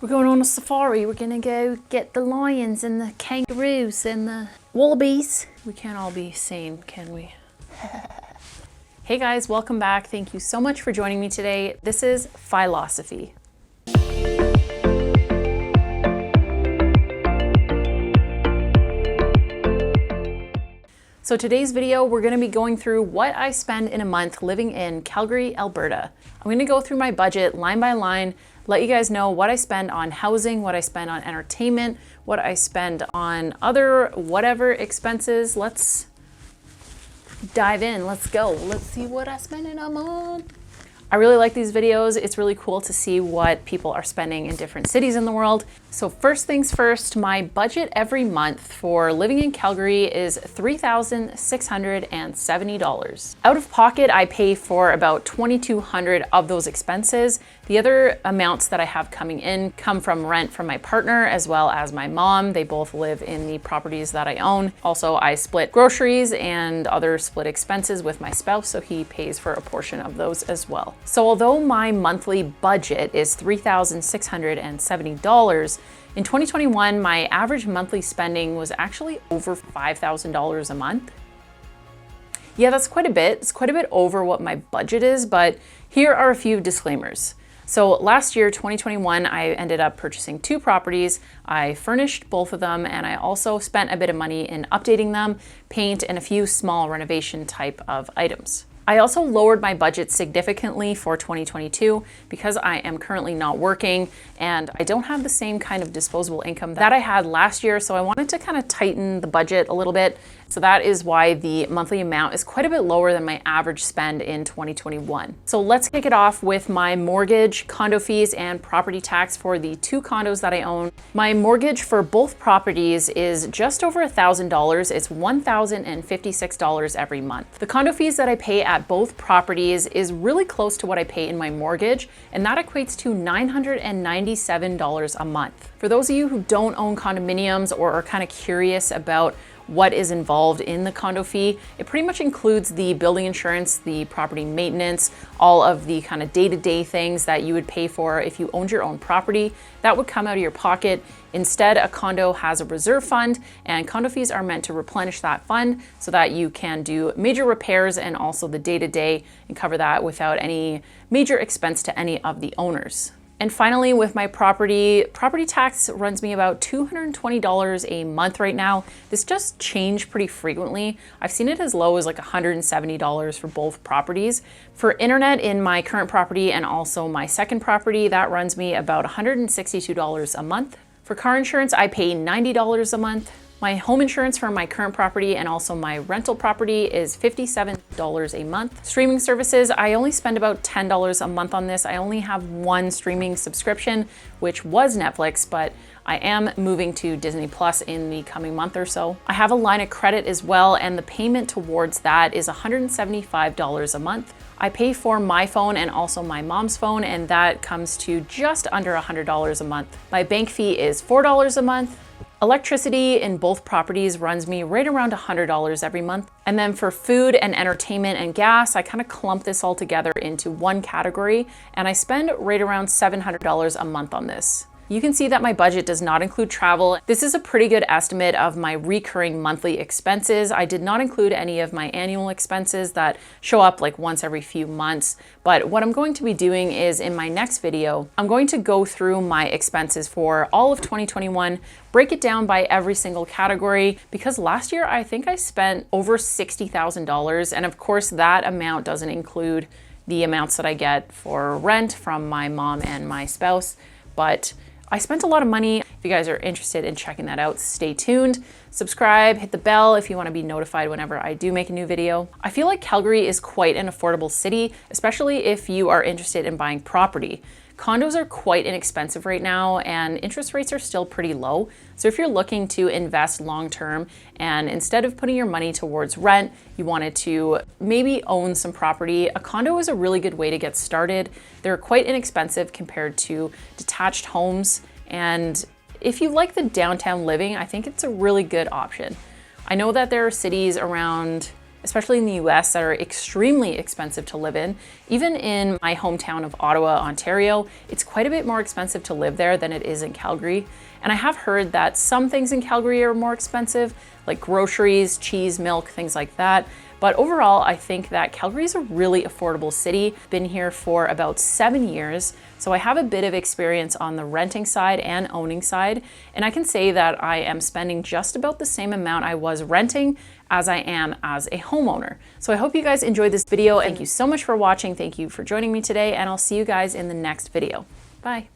We're going on a safari. We're gonna go get the lions and the kangaroos and the wallabies. We can't all be sane, can we? Hey guys, welcome back. Thank you so much for joining me today. This is Philosophy. So today's video, we're gonna be going through what I spend in a month living in Calgary, Alberta. I'm gonna go through my budget line by line, let you guys know what I spend on housing, what I spend on entertainment, what I spend on other whatever expenses. Let's dive in, let's go. Let's see what I spend in a month. I really like these videos. It's really cool to see what people are spending in different cities in the world. So first things first, my budget every month for living in Calgary is $3,670. Out of pocket, I pay for about $2,200 of those expenses. The other amounts that I have coming in come from rent from my partner as well as my mom. They both live in the properties that I own. Also, I split groceries and other split expenses with my spouse, so he pays for a portion of those as well. So although my monthly budget is $3,670, in 2021, my average monthly spending was actually over $5,000 a month. Yeah, that's quite a bit. It's quite a bit over what my budget is, but here are a few disclaimers. So last year, 2021, I ended up purchasing 2 properties. I furnished both of them, and I also spent a bit of money in updating them, paint, and a few small renovation type of items. I also lowered my budget significantly for 2022 because I am currently not working and I don't have the same kind of disposable income that I had last year. So I wanted to kind of tighten the budget a little bit. So that is why the monthly amount is quite a bit lower than my average spend in 2021. So let's kick it off with my mortgage, condo fees, and property tax for the 2 condos that I own. My mortgage for both properties is just over $1,000. It's $1,056 every month. The condo fees that I pay at both properties is really close to what I pay in my mortgage, and that equates to $997 a month. For those of you who don't own condominiums or are kind of curious about what is involved in the condo fee, it pretty much includes the building insurance, the property maintenance, all of the kind of day-to-day things that you would pay for if you owned your own property. That would come out of your pocket. Instead, a condo has a reserve fund, and condo fees are meant to replenish that fund so that you can do major repairs and also the day-to-day and cover that without any major expense to any of the owners. And finally, with my property tax runs me about $220 a month right now. This does change pretty frequently. I've seen it as low as like $170 for both properties. For internet in my current property and also my second property, that runs me about $162 a month. For car insurance, I pay $90 a month. My home insurance for my current property and also my rental property is $57 a month. Streaming services, I only spend about $10 a month on this. I only have one streaming subscription, which was Netflix, but I am moving to Disney Plus in the coming month or so. I have a line of credit as well, and the payment towards that is $175 a month. I pay for my phone and also my mom's phone, and that comes to just under $100 a month. My bank fee is $4 a month. Electricity in both properties runs me right around $100 every month. And then for food and entertainment and gas, I kind of clump this all together into one category, and I spend right around $700 a month on this. You can see that my budget does not include travel. This is a pretty good estimate of my recurring monthly expenses. I did not include any of my annual expenses that show up like once every few months. But what I'm going to be doing is in my next video, I'm going to go through my expenses for all of 2021, break it down by every single category, because last year I think I spent over $60,000. And of course that amount doesn't include the amounts that I get for rent from my mom and my spouse. But I spent a lot of money. If you guys are interested in checking that out, stay tuned. Subscribe, hit the bell if you want to be notified whenever I do make a new video. I feel like Calgary is quite an affordable city, especially if you are interested in buying property. Condos are quite inexpensive right now and interest rates are still pretty low. So if you're looking to invest long-term and instead of putting your money towards rent, you wanted to maybe own some property, a condo is a really good way to get started. They're quite inexpensive compared to detached homes. And if you like the downtown living, I think it's a really good option. I know that there are cities around especially in the US, that are extremely expensive to live in. Even in my hometown of Ottawa, Ontario, it's quite a bit more expensive to live there than it is in Calgary. And I have heard that some things in Calgary are more expensive, like groceries, cheese, milk, things like that. But overall, I think that Calgary is a really affordable city. Been here for about 7 years, so I have a bit of experience on the renting side and owning side, and I can say that I am spending just about the same amount I was renting as I am as a homeowner. So I hope you guys enjoyed this video. Thank you so much for watching. Thank you for joining me today, and I'll see you guys in the next video. Bye.